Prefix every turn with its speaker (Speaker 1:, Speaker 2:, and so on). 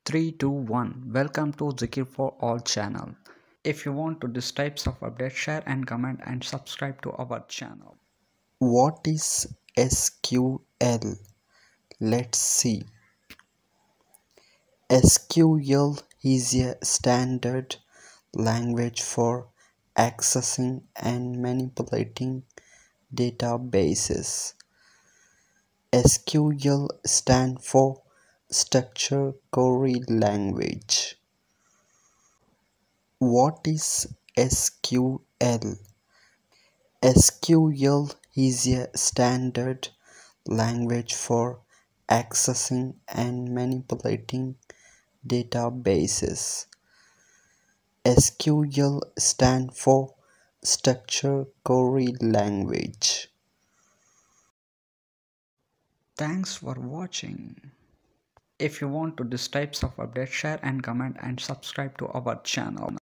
Speaker 1: 3, 2, 1. Welcome to Dhikr for all channel. If you want to this types of updates, share and comment and subscribe to our channel.
Speaker 2: What is SQL? Let's see. SQL is a standard language for accessing and manipulating databases. SQL stands for Structured Query Language. What is SQL? SQL is a standard language for accessing and manipulating databases. SQL stands for Structured Query Language.
Speaker 1: Thanks for watching. If you want to this types of updates, share and comment and subscribe to our channel.